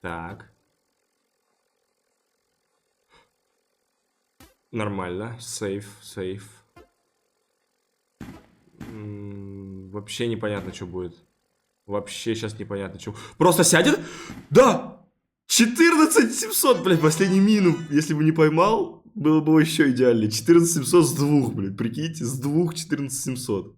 Так. Нормально. Сейф, сейф. Вообще непонятно, что будет. Вообще сейчас непонятно, что... Просто сядет? Да! 14700, блядь, последний мину, если бы не поймал, было бы еще идеально. 14700 с двух, блядь, прикиньте, с двух 14700.